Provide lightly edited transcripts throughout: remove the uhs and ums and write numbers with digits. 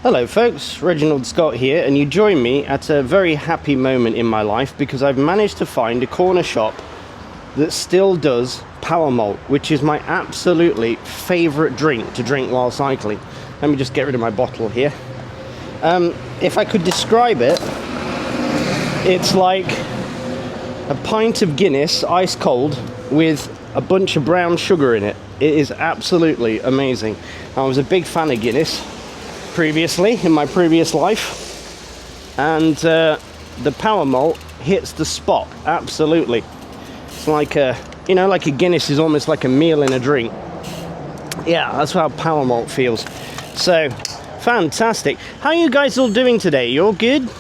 Hello folks, Reginald Scott here, and you join me at a very happy moment in my life because I've managed to find a corner shop that still does Power Malt, which is my absolutely favourite drink to drink while cycling. Let me just get rid of my bottle here. If I could describe it, it's like a pint of Guinness, ice cold, with a bunch of brown sugar in it. It is absolutely amazing. I was a big fan of Guinness previously, in my previous life, and the Power Malt hits the spot, absolutely. It's like a, like a Guinness is almost like a meal in a drink. Yeah, that's how Power Malt feels. So, fantastic. How are you guys all doing today? You all good?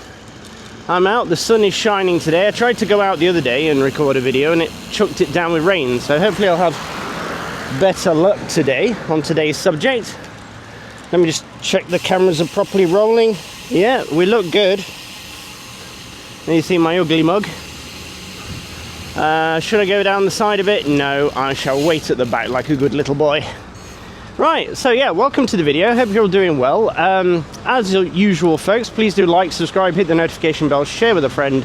I'm out, the sun is shining today. I tried to go out the other day and record a video and it chucked it down with rain, so hopefully I'll have better luck today on today's subject. Let me just check the cameras are properly rolling. Yeah, we look good. You see my ugly mug. Should I go down the side of it? No, I shall wait at the back like a good little boy. Right, so yeah, welcome to the video. Hope you're all doing well. As usual, folks, please do like, subscribe, hit the notification bell, share with a friend,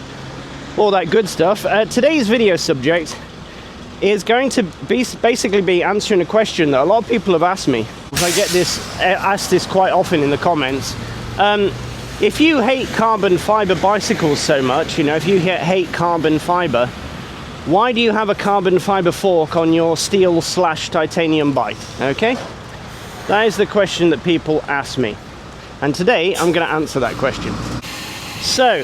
all that good stuff. Today's video subject is going to basically be answering a question that a lot of people have asked me. I get asked this quite often in the comments. If you hate carbon fiber bicycles so much, if you hate carbon fiber, why do you have a carbon fiber fork on your steel/titanium bike? Okay, that is the question that people ask me, and today I'm going to answer that question. So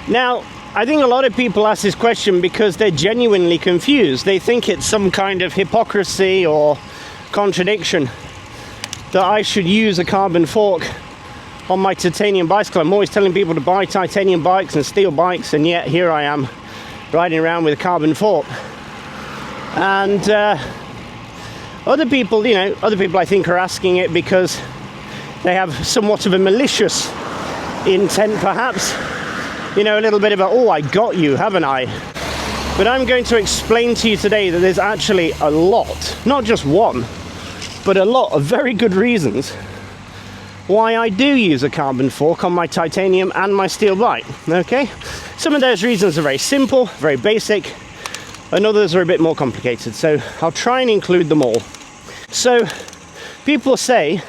now, I think a lot of people ask this question because they're genuinely confused. They think it's some kind of hypocrisy or contradiction that I should use a carbon fork on my titanium bicycle. I'm always telling people to buy titanium bikes and steel bikes, and yet here I am riding around with a carbon fork. And other people I think are asking it because they have somewhat of a malicious intent, perhaps. A little bit of oh, I got you, haven't I? But I'm going to explain to you today that there's actually a lot, not just one, but a lot of very good reasons why I do use a carbon fork on my titanium and my steel bike, okay? Some of those reasons are very simple, very basic, and others are a bit more complicated, so I'll try and include them all. So, people say,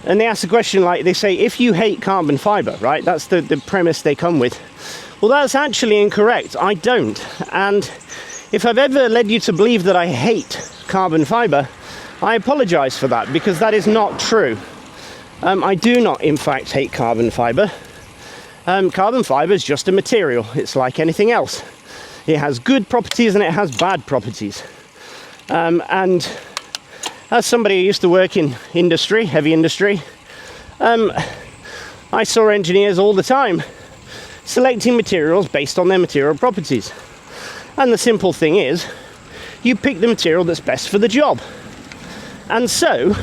and they ask a question like, they say, if you hate carbon fiber, right? That's the premise they come with. Well, that's actually incorrect. I don't. And if I've ever led you to believe that I hate carbon fiber, I apologize for that, because that is not true. I do not, in fact, hate carbon fiber. Carbon fiber is just a material. It's like anything else. It has good properties and it has bad properties. And as somebody who used to work in industry, heavy industry, I saw engineers all the time selecting materials based on their material properties. And the simple thing is, you pick the material that's best for the job. And so,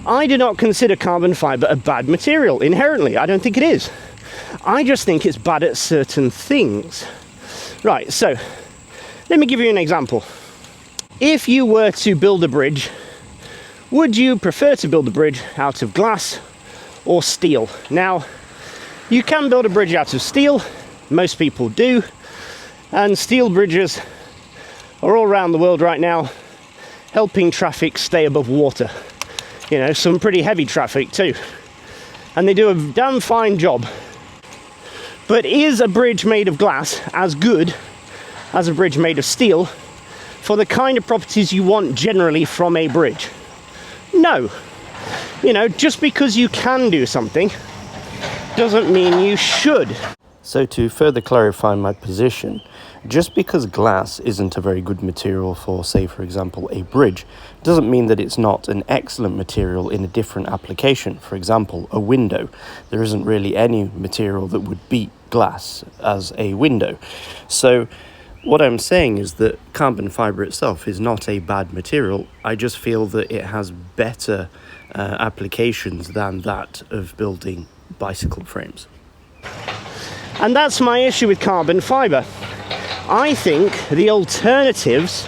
I do not consider carbon fiber a bad material inherently. I don't think it is. I just think it's bad at certain things. Right, so, let me give you an example. If you were to build a bridge, would you prefer to build a bridge out of glass or steel? Now, you can build a bridge out of steel, most people do, and steel bridges are all around the world right now helping traffic stay above water. Some pretty heavy traffic too. And they do a damn fine job. But is a bridge made of glass as good as a bridge made of steel for the kind of properties you want generally from a bridge? No. Just because you can do something doesn't mean you should. So to further clarify my position, just because glass isn't a very good material for, say, for example, a bridge, doesn't mean that it's not an excellent material in a different application. For example, a window. There isn't really any material that would beat glass as a window. So what I'm saying is that carbon fiber itself is not a bad material. I just feel that it has better applications than that of building bicycle frames. And that's my issue with carbon fiber. I think the alternatives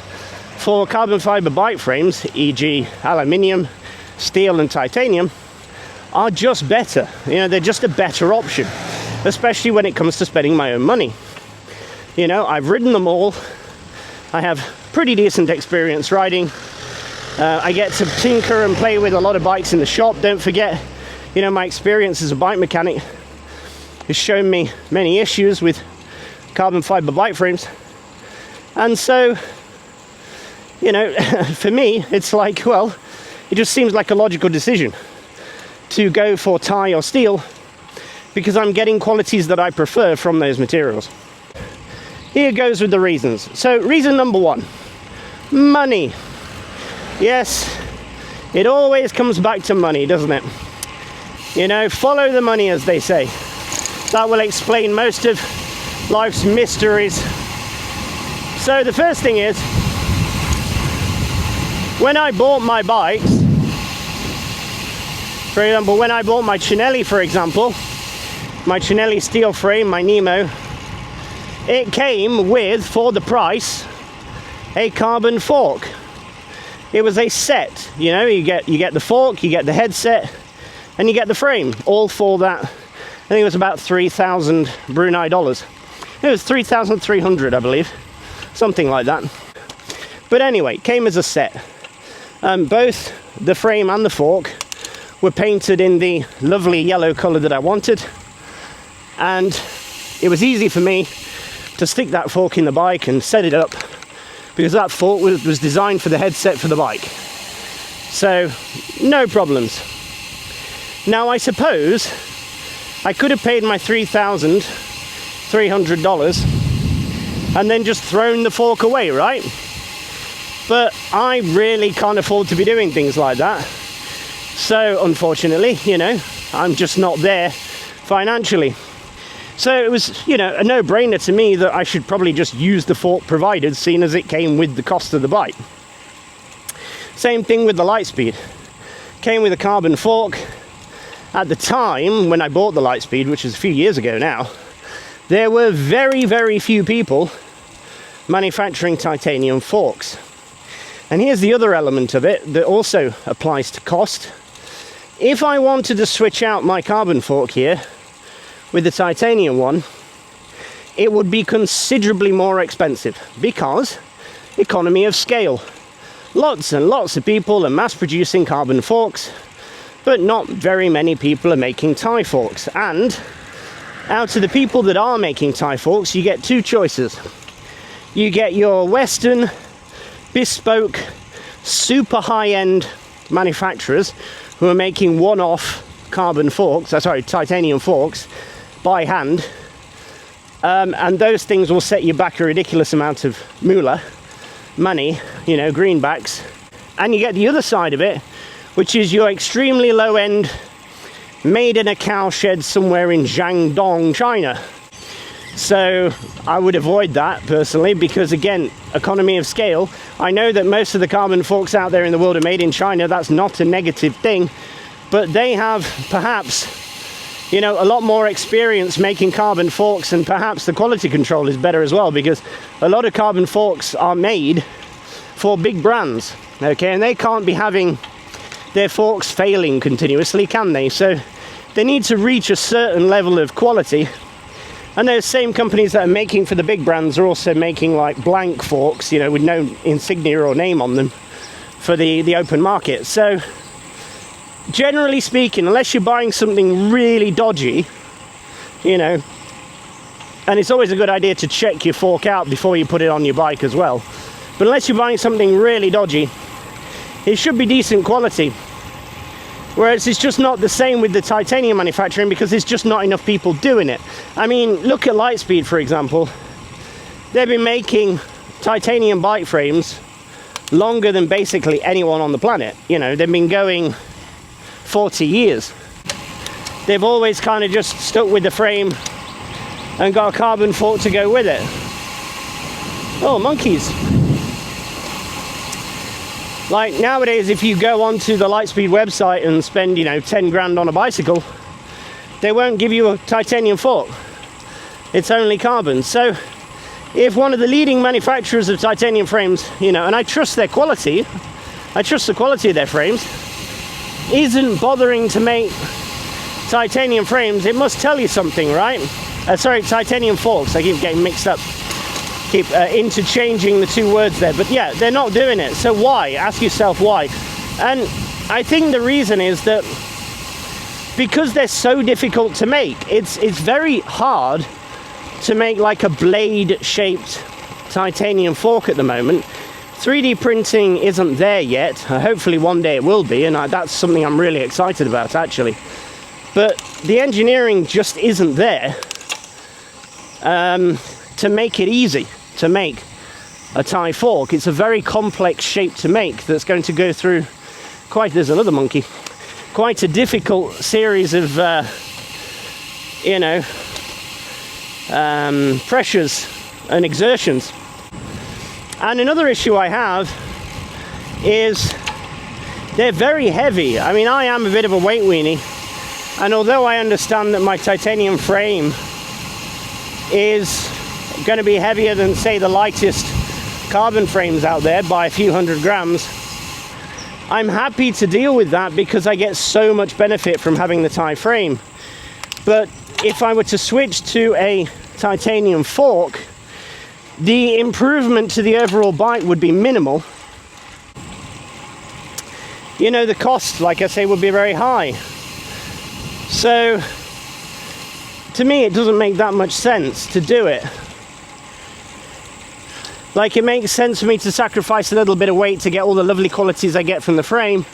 for carbon fiber bike frames, e.g. aluminium, steel and titanium, are just better. You know, they're just a better option, especially when it comes to spending my own money. You know, I've ridden them all. I have pretty decent experience riding. I get to tinker and play with a lot of bikes in the shop. Don't forget, you know, my experience as a bike mechanic has shown me many issues with carbon fiber bike frames. And so, you know, for me, it's like, well, it just seems like a logical decision to go for tie or steel because I'm getting qualities that I prefer from those materials. Here goes with the reasons. So reason number one, money. Yes, it always comes back to money, doesn't it? You know, follow the money, as they say. That will explain most of life's mysteries. So the first thing is, when I bought my bikes, for example, when I bought my Cinelli, for example, my Cinelli steel frame, my Nemo, it came with, for the price, a carbon fork. It was a set, you know, you get the fork, you get the headset, and you get the frame, all for that. I think it was about 3,000 Brunei dollars. It was 3,300, I believe, something like that. But anyway, it came as a set. Both the frame and the fork were painted in the lovely yellow color that I wanted, and it was easy for me to stick that fork in the bike and set it up, because that fork was designed for the headset for the bike. So, no problems. Now, I suppose I could have paid my $3,300 and then just thrown the fork away, right? But I really can't afford to be doing things like that. So, unfortunately, you know, I'm just not there financially. So it was, you know, a no-brainer to me that I should probably just use the fork provided, seeing as it came with the cost of the bike. Same thing with the Lightspeed. Came with a carbon fork. At the time, when I bought the Lightspeed, which is a few years ago now, there were very, very few people manufacturing titanium forks. And here's the other element of it that also applies to cost. If I wanted to switch out my carbon fork here with the titanium one, it would be considerably more expensive because economy of scale. Lots and lots of people are mass producing carbon forks, but not very many people are making tie forks. And out of the people that are making tie forks, you get two choices. You get your Western, bespoke, super high-end manufacturers who are making one-off carbon forks, titanium forks, by hand, and those things will set you back a ridiculous amount of moolah, money, you know, greenbacks. And you get the other side of it, which is your extremely low-end, made in a cow shed somewhere in Jiangdong, China. So I would avoid that personally, because again, economy of scale. I know that most of the carbon forks out there in the world are made in China. That's not a negative thing, but they have perhaps, you know, a lot more experience making carbon forks, and perhaps the quality control is better as well, because a lot of carbon forks are made for big brands, okay, and they can't be having their forks failing continuously, can they? So they need to reach a certain level of quality. And those same companies that are making for the big brands are also making like blank forks, you know, with no insignia or name on them for the open market. So generally speaking, unless you're buying something really dodgy, you know, and it's always a good idea to check your fork out before you put it on your bike as well. But unless you're buying something really dodgy, it should be decent quality. Whereas it's just not the same with the titanium manufacturing, because there's just not enough people doing it. I mean, look at Lightspeed, for example. They've been making titanium bike frames longer than basically anyone on the planet. You know, they've been going 40 years. They've always kind of just stuck with the frame and got a carbon fork to go with it. Oh, monkeys. Like nowadays, if you go onto the Lightspeed website and spend, you know, 10 grand on a bicycle, they won't give you a titanium fork. It's only carbon. So if one of the leading manufacturers of titanium frames, you know, and I trust their quality, I trust the quality of their frames, isn't bothering to make titanium frames, it must tell you something, right? Sorry, titanium forks, I keep getting mixed up, keep interchanging the two words there, but yeah, they're not doing it. So why? Ask yourself why. And I think the reason is that because they're so difficult to make, it's very hard to make like a blade shaped titanium fork at the moment. 3D printing isn't there yet. Hopefully one day it will be, and that's something I'm really excited about actually. But the engineering just isn't there to make it easy to make a Thai fork. It's a very complex shape to make that's going to go through there's another monkey, quite a difficult series of pressures and exertions. And another issue I have is they're very heavy. I mean, I am a bit of a weight weenie, and although I understand that my titanium frame is going to be heavier than, say, the lightest carbon frames out there by a few hundred grams, I'm happy to deal with that because I get so much benefit from having the Thai frame. But if I were to switch to a titanium fork, the improvement to the overall bike would be minimal. You know, the cost, like I say, would be very high. So to me, it doesn't make that much sense to do it. Like, it makes sense for me to sacrifice a little bit of weight to get all the lovely qualities I get from the frame.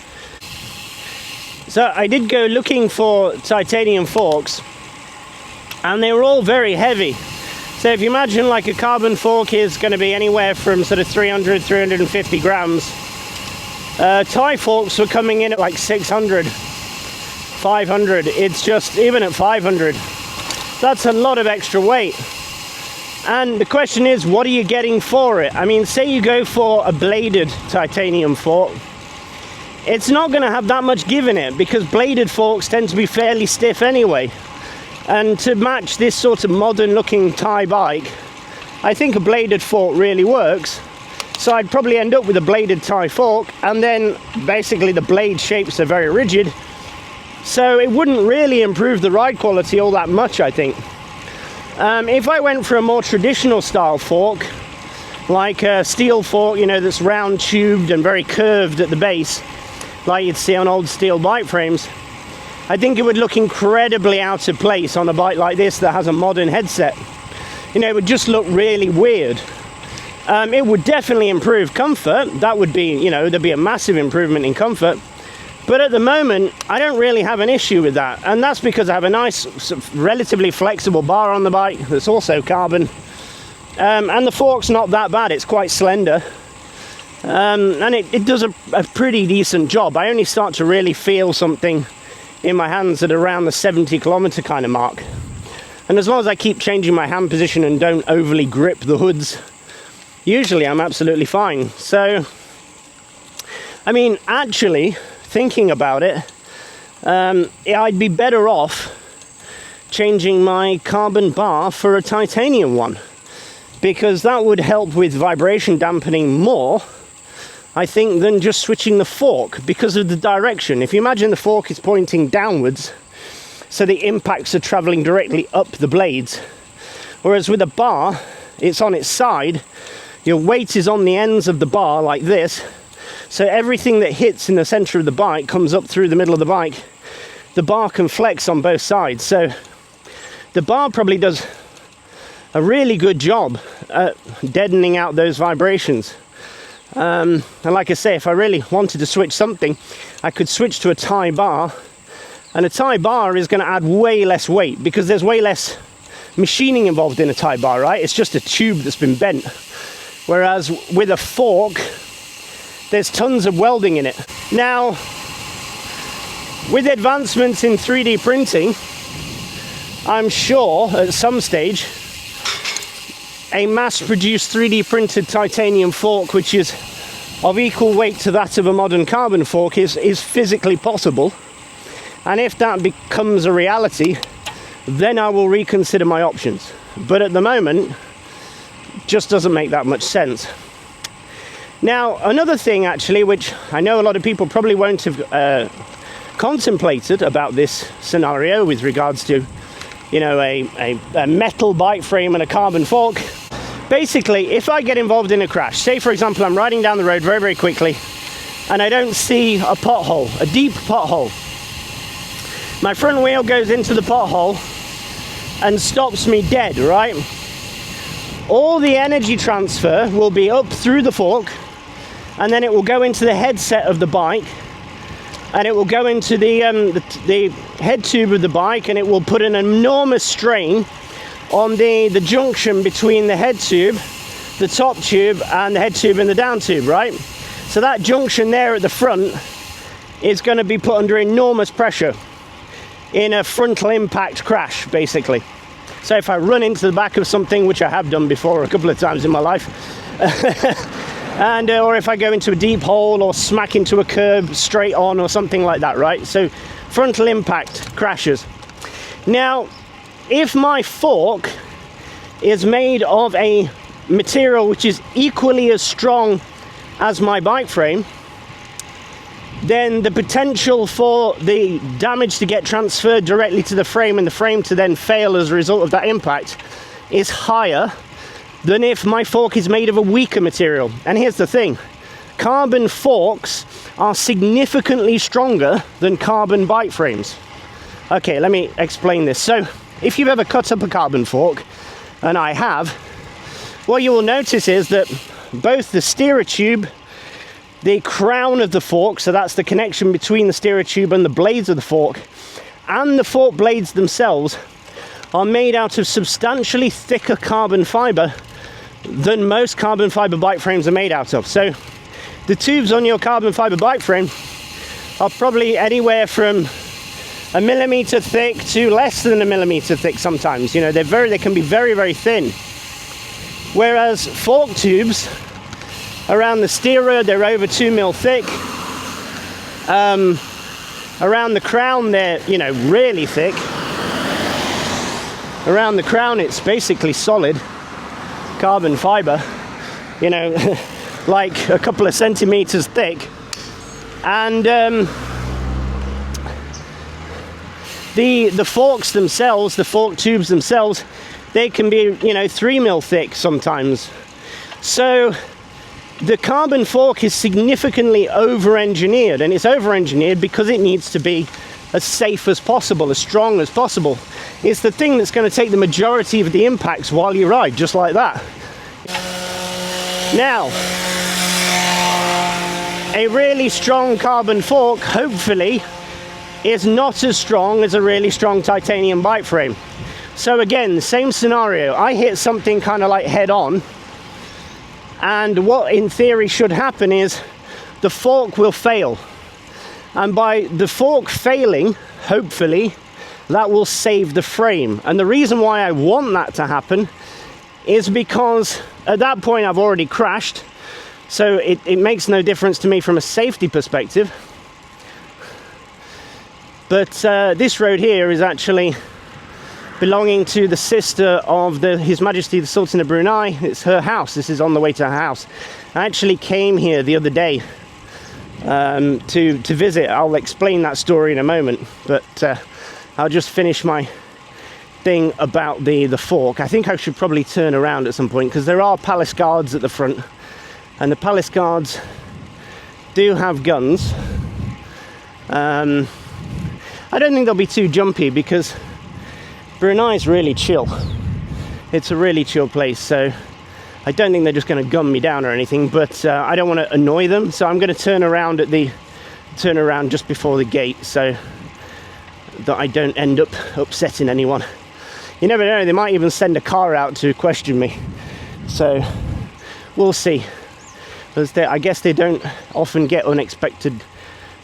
So I did go looking for titanium forks, and they were all very heavy. So if you imagine like a carbon fork is going to be anywhere from sort of 300, 350 grams, Thai forks were coming in at like 600, 500. It's just, even at 500, that's a lot of extra weight. And the question is, what are you getting for it? I mean, say you go for a bladed titanium fork, it's not going to have that much give in it because bladed forks tend to be fairly stiff anyway. And to match this sort of modern looking Thai bike, I think a bladed fork really works. So I'd probably end up with a bladed Thai fork, and then basically the blade shapes are very rigid. So it wouldn't really improve the ride quality all that much, I think. If I went for a more traditional style fork, like a steel fork, you know, that's round tubed and very curved at the base, like you'd see on old steel bike frames, I think it would look incredibly out of place on a bike like this that has a modern headset. You know, it would just look really weird. It would definitely improve comfort. That would be, you know, there'd be a massive improvement in comfort. But at the moment, I don't really have an issue with that. And that's because I have a nice, relatively flexible bar on the bike that's also carbon. And the fork's not that bad, it's quite slender. And it does a pretty decent job. I only start to really feel something in my hands at around the 70 kilometer kind of mark. And as long as I keep changing my hand position and don't overly grip the hoods, usually I'm absolutely fine. So, I mean, actually, thinking about it, I'd be better off changing my carbon bar for a titanium one, because that would help with vibration dampening more, I think, than just switching the fork because of the direction. If you imagine the fork is pointing downwards, so the impacts are traveling directly up the blades, whereas with a bar, it's on its side, your weight is on the ends of the bar like this, so everything that hits in the center of the bike comes up through the middle of the bike. The bar can flex on both sides, so the bar probably does a really good job at deadening out those vibrations. And like I say, if I really wanted to switch something, I could switch to a Thai bar, and a Thai bar is going to add way less weight because there's way less machining involved in a Thai bar, right? It's just a tube that's been bent. Whereas with a fork, there's tons of welding in it. Now, with advancements in 3D printing, I'm sure at some stage a mass-produced 3D printed titanium fork which is of equal weight to that of a modern carbon fork is physically possible. And if that becomes a reality, then I will reconsider my options. But at the moment, just doesn't make that much sense. Now, another thing actually, which I know a lot of people probably won't have contemplated about this scenario with regards to, you know, a metal bike frame and a carbon fork. Basically, if I get involved in a crash, say for example I'm riding down the road very, very quickly and I don't see a pothole, a deep pothole. My front wheel goes into the pothole and stops me dead, right? All the energy transfer will be up through the fork, and then it will go into the headset of the bike, and it will go into the head tube of the bike, and it will put an enormous strain on the junction between the head tube, the top tube, and the head tube and the down tube, right? So that junction there at the front is going to be put under enormous pressure in a frontal impact crash, basically. So if I run into the back of something, which I have done before a couple of times in my life, and or if I go into a deep hole or smack into a curb straight on or something like that, right? So frontal impact crashes. Now, if my fork is made of a material which is equally as strong as my bike frame, then the potential for the damage to get transferred directly to the frame and the frame to then fail as a result of that impact is higher than if my fork is made of a weaker material. And here's the thing, carbon forks are significantly stronger than carbon bike frames. Okay, let me explain this. So if you've ever cut up a carbon fork, and I have, what you will notice is that both the steerer tube, the crown of the fork, so that's the connection between the steerer tube and the blades of the fork, and the fork blades themselves are made out of substantially thicker carbon fiber than most carbon fiber bike frames are made out of. So the tubes on your carbon fiber bike frame are probably anywhere from a millimeter thick to less than a millimeter thick sometimes. You know, they can be very, very thin. Whereas fork tubes around the steerer, they're over 2 mil thick. Around the crown, they're, you know, really thick. Around the crown, it's basically solid carbon fiber, you know, like a couple of centimeters thick. And the forks themselves, the fork tubes themselves, they can be, you know, 3 mil thick sometimes. So the carbon fork is significantly over-engineered, and it's over-engineered because it needs to be as safe as possible, as strong as possible. It's the thing that's going to take the majority of the impacts while you ride, just like that. Now, a really strong carbon fork, hopefully, is not as strong as a really strong titanium bike frame. So again, the same scenario. I hit something kind of like head on, and what in theory should happen is the fork will fail. And by the fork failing, hopefully, that will save the frame. And the reason why I want that to happen is because at that point I've already crashed. So it makes no difference to me from a safety perspective. But this road here is actually belonging to the sister of His Majesty the Sultan of Brunei. It's her house. This is on the way to her house. I actually came here the other day to visit. I'll explain that story in a moment, but I'll just finish my thing about the fork. I think I should probably turn around at some point, because there are palace guards at the front, and the palace guards do have guns. I don't think they'll be too jumpy, because Brunei is really chill. It's a really chill place, so I don't think they're just going to gun me down or anything, but I don't want to annoy them, so I'm going to turn around just before the gate, so that I don't end up upsetting anyone. You never know, they might even send a car out to question me, so we'll see. I guess they don't often get unexpected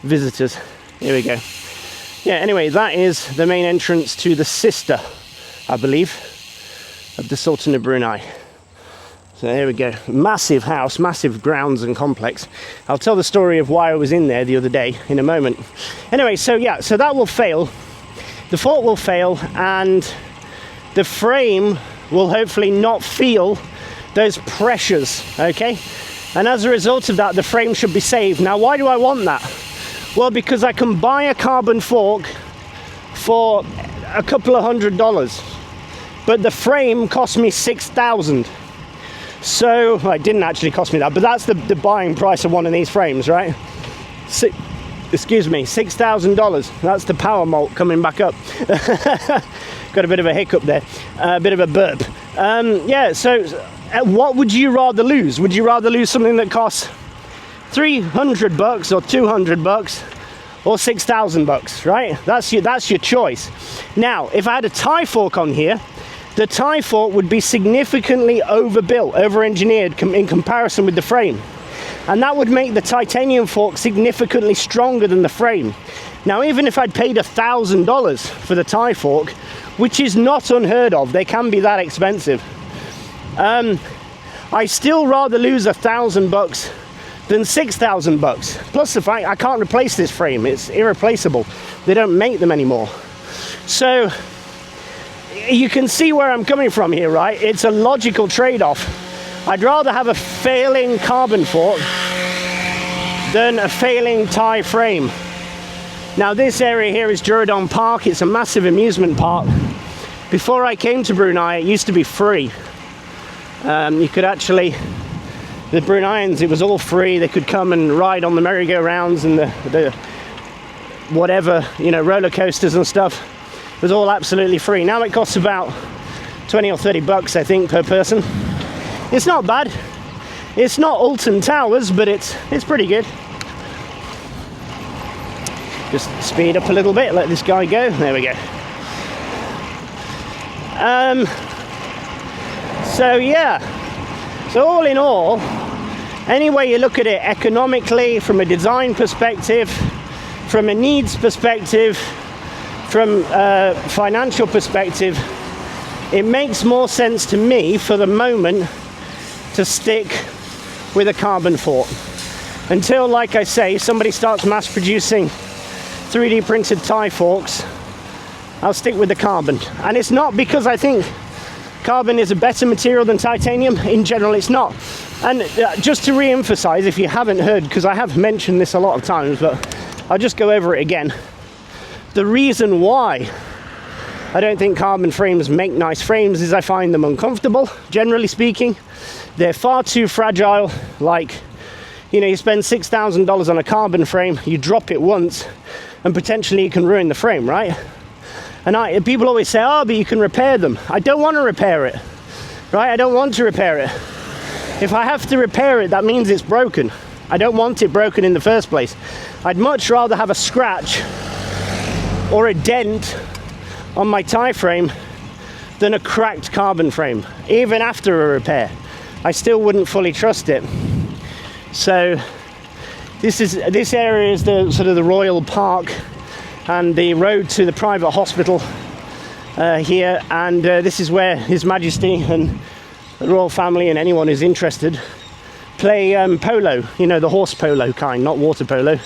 visitors. Here we go. Yeah, anyway, that is the main entrance to the sister, I believe, of the Sultan of Brunei. So there we go. Massive house, massive grounds and complex. I'll tell the story of why I was in there the other day in a moment. Anyway, so yeah, so that will fail. The fork will fail, and the frame will hopefully not feel those pressures, okay? And as a result of that, the frame should be saved. Now, why do I want that? Well, because I can buy a carbon fork for a couple of $100, but the frame cost me $6,000. So, well, it didn't actually cost me that, but that's the buying price of one of these frames, right? Excuse me, $6,000. That's the power malt coming back up. Got a bit of a hiccup there, a bit of a burp. Yeah, so what would you rather lose? Would you rather lose something that costs $300 or $200 or $6,000, right? That's your choice. Now, if I had a tie fork on here, the tie fork would be significantly overbuilt, over-engineered in comparison with the frame. And that would make the titanium fork significantly stronger than the frame. Now, even if I'd paid $1,000 for the tie fork, which is not unheard of, they can be that expensive, I still rather lose $1,000 than $6,000. Plus the fact I can't replace this frame, it's irreplaceable. They don't make them anymore. So you can see where I'm coming from here, right? It's a logical trade-off. I'd rather have a failing carbon fork than a failing tie frame. Now, this area here is Juradong Park. It's a massive amusement park. Before I came to Brunei, it used to be free. You could actually, the Bruneians, it was all free. They could come and ride on the merry-go-rounds and the whatever, you know, roller coasters and stuff. It was all absolutely free. Now it costs about 20 or 30 bucks, I think, per person. It's not bad. It's not Alton Towers, but it's pretty good. Just speed up a little bit, let this guy go. There we go. So yeah. So all in all, any way you look at it, economically, from a design perspective, from a needs perspective, from a financial perspective, it makes more sense to me for the moment to stick with a carbon fork until, like I say, somebody starts mass producing 3D printed tie forks. I'll stick with the carbon. And it's not because I think carbon is a better material than titanium. In general, it's not. And just to re-emphasize, if you haven't heard, because I have mentioned this a lot of times, but I'll just go over it again. The reason why I don't think carbon frames make nice frames is I find them uncomfortable, generally speaking. They're far too fragile. Like, you know, you spend $6,000 on a carbon frame, you drop it once, and potentially you can ruin the frame, right? And people always say, oh, but you can repair them. I don't want to repair it, right? I don't want to repair it. If I have to repair it, that means it's broken. I don't want it broken in the first place. I'd much rather have a scratch or a dent on my tie frame than a cracked carbon frame. Even after a repair, I still wouldn't fully trust it. So this area is the sort of the Royal Park and the road to the private hospital here, and this is where His Majesty and the royal family and anyone who's interested play polo, you know, the horse polo kind, not water polo.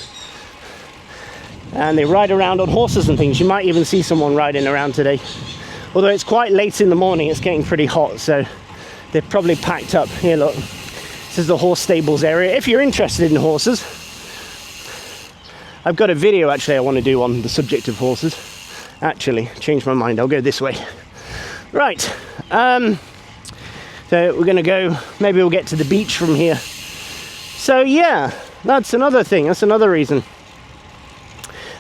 And they ride around on horses and things. You might even see someone riding around today. Although it's quite late in the morning, it's getting pretty hot, so they're probably packed up. Here, look, this is the horse stables area. If you're interested in horses, I've got a video actually I want to do on the subject of horses. Actually, changed my mind, I'll go this way. Right, so we're gonna go, maybe we'll get to the beach from here. So yeah, that's another thing, that's another reason.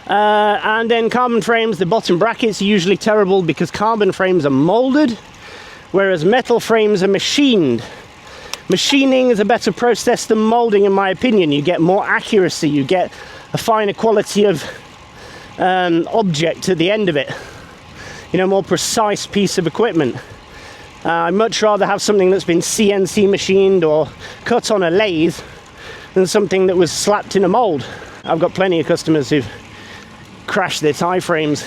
And then carbon frames, the bottom brackets are usually terrible because carbon frames are molded, whereas metal frames are machined. Machining is a better process than molding, in my opinion. You get more accuracy, you get a finer quality of object at the end of it. You know, more precise piece of equipment. I'd much rather have something that's been CNC machined or cut on a lathe than something that was slapped in a mold. I've got plenty of customers who've crashed their tie frames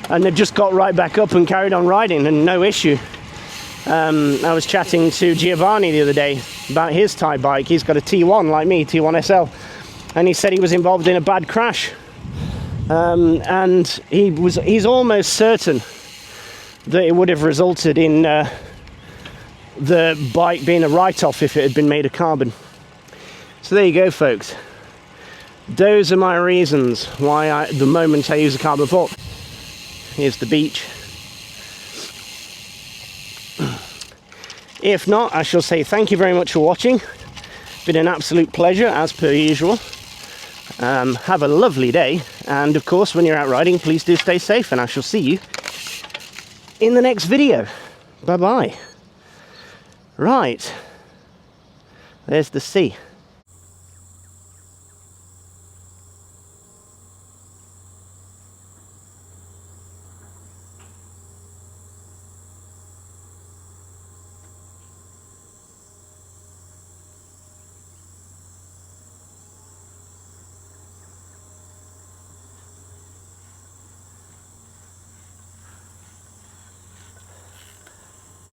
and they've just got right back up and carried on riding and no issue. I was chatting to Giovanni the other day about his tie bike. He's got a T1 like me, T1 SL, and he said he was involved in a bad crash, and he's almost certain that it would have resulted in the bike being a write-off if it had been made of carbon. So there you go, folks. Those are my reasons why the moment I use a carbon fork. Here's the beach. If not, I shall say thank you very much for watching. Been an absolute pleasure, as per usual. Have a lovely day, and of course, when you're out riding, please do stay safe, and I shall see you in the next video. Bye-bye. Right. There's the sea.